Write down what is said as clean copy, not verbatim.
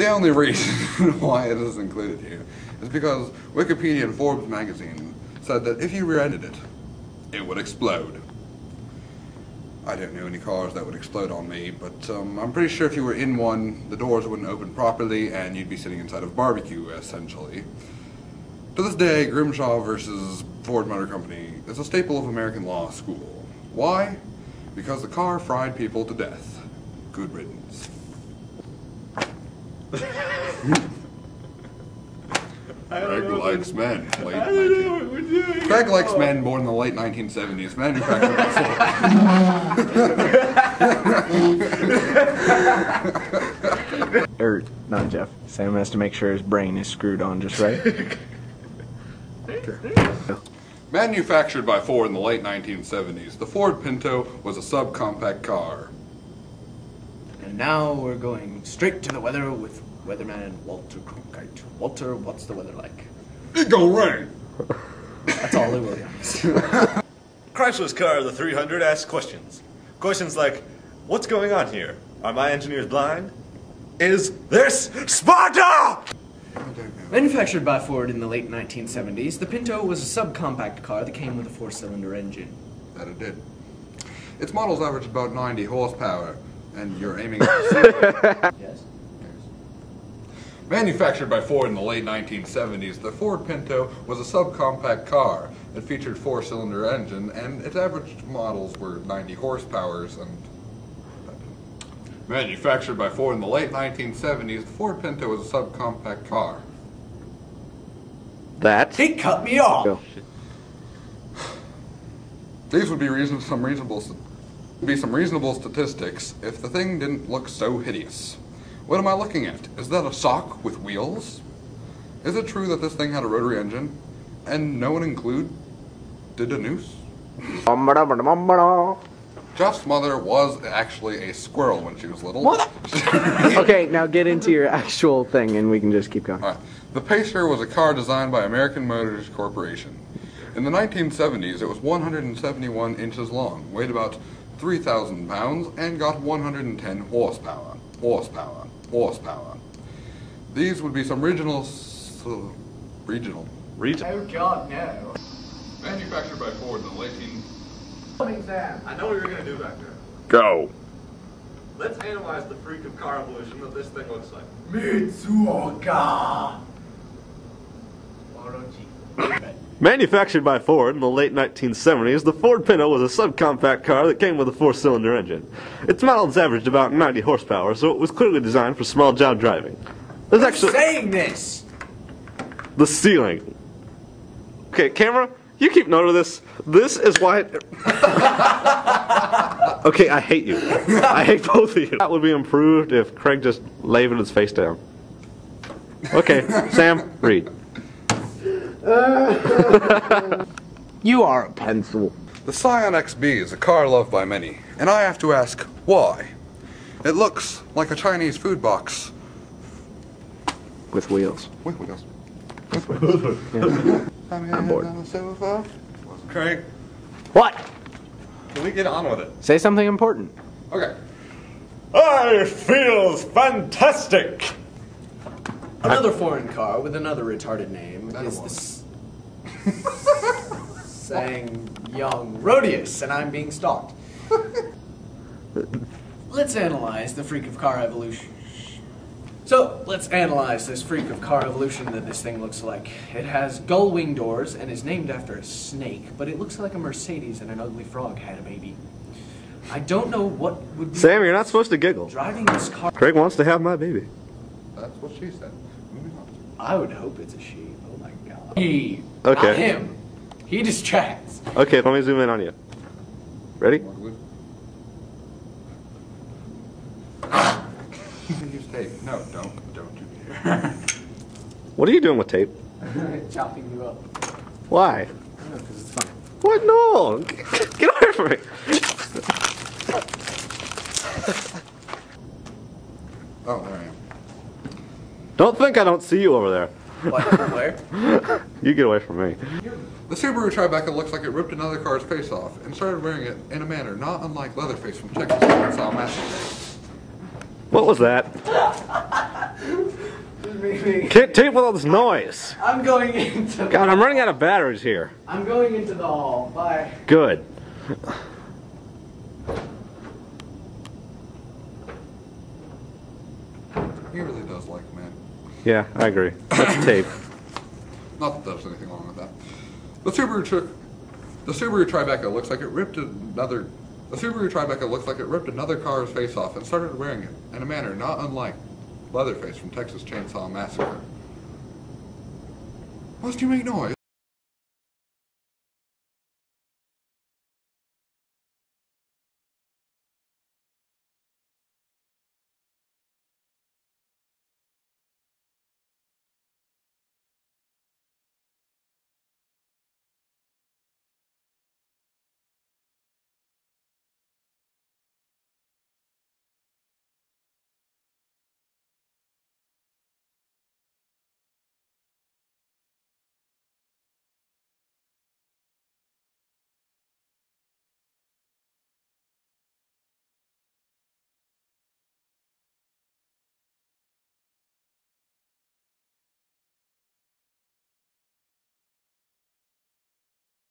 The only reason why it is included here is because Wikipedia and Forbes magazine said that if you rear-ended it, it would explode. I don't know any cars that would explode on me, but I'm pretty sure if you were in one, the doors wouldn't open properly and you'd be sitting inside of a barbecue, essentially. To this day, Grimshaw versus Ford Motor Company is a staple of American law school. Why? Because the car fried people to death. Good riddance. Craig likes men. Craig likes men born in the late 1970s. Manufactured by Ford. Not Jeff. Sam has to make sure his brain is screwed on just right. Manufactured by Ford in the late 1970s, the Ford Pinto was a subcompact car. And now we're going straight to the weather with weatherman Walter Cronkite. Walter, what's the weather like? It gon' rain. That's all it Williams. Chrysler's car, the 300, asks questions. Questions like, what's going on here? Are my engineers blind? Is this Sparta? Manufactured by Ford in the late 1970s, the Pinto was a subcompact car that came with a 4-cylinder engine. That it did. Its models averaged about 90 horsepower, and you're aiming at the Yes. Manufactured by Ford in the late 1970s, the Ford Pinto was a subcompact car. It featured 4-cylinder engine, and its average models were 90 horsepowers. And manufactured by Ford in the late 1970s, the Ford Pinto was a subcompact car. He cut me off. Go. These would be some reasonable statistics if the thing didn't look so hideous. What am I looking at? Is that a sock with wheels? Is it true that this thing had a rotary engine and no one did a noose? Jeff's mother was actually a squirrel when she was little. What? Okay, now get into your actual thing and we can just keep going. All right. The Pacer was a car designed by American Motors Corporation. In the 1970s, it was 171 inches long, weighed about 3,000 pounds, and got 110 horsepower. These would be some regional. Oh God, no. Manufactured by Ford in the late I know what you're going to do back there. Go. Let's analyze the freak of car evolution that this thing looks like. Mitsuoka. Manufactured by Ford in the late 1970s, the Ford Pinto was a subcompact car that came with a 4-cylinder engine. Its models averaged about 90 horsepower, so it was clearly designed for small job driving. There's actually saying this. The ceiling. Okay, camera, you keep note of this. This is why. Okay, I hate you. I hate both of you. That would be improved if Craig just laid his face down. Okay, Sam, read. You are a pencil. The Scion XB is a car loved by many, and I have to ask, why? It looks like a Chinese food box. With wheels. With wheels. Yeah. I'm bored. Craig, What? can we get on with it? Say something important. Okay. I feels fantastic! Another foreign car with another retarded name is this saying young Rhodius, and I'm being stalked. Let's analyze the freak of car evolution. So, let's analyze this freak of car evolution that this thing looks like. It has gull wing doors and is named after a snake, but it looks like a Mercedes and an ugly frog had a baby. I don't know what would be Sam, you're not supposed to giggle. driving this car. Craig wants to have my baby. That's what she said. Moving on. I would hope it's a she. Oh my God. He. Okay. Not him. He distracts. Okay, let me zoom in on you. Ready? You can use tape. No, don't do it. What are you doing with tape? Chopping you up. Why? I don't know, because it's fun. What? No! Get away from me! Oh, there I am. Don't think I don't see you over there. What? Where? You get away from me. The Subaru Tribeca looks like it ripped another car's face off and started wearing it in a manner not unlike Leatherface from Texas Chainsaw Massacre. What was that? Can't tape with all this noise. I'm going into. God, I'm running out of batteries here. I'm going into the hall. Bye. Good. He really does like men. Yeah, I agree. That's tape. Not that there's anything wrong with that. The Subaru Tribeca looks like it ripped another. The Subaru Tribeca looks like it ripped another car's face off and started wearing it in a manner not unlike Leatherface from Texas Chainsaw Massacre. Must you make noise?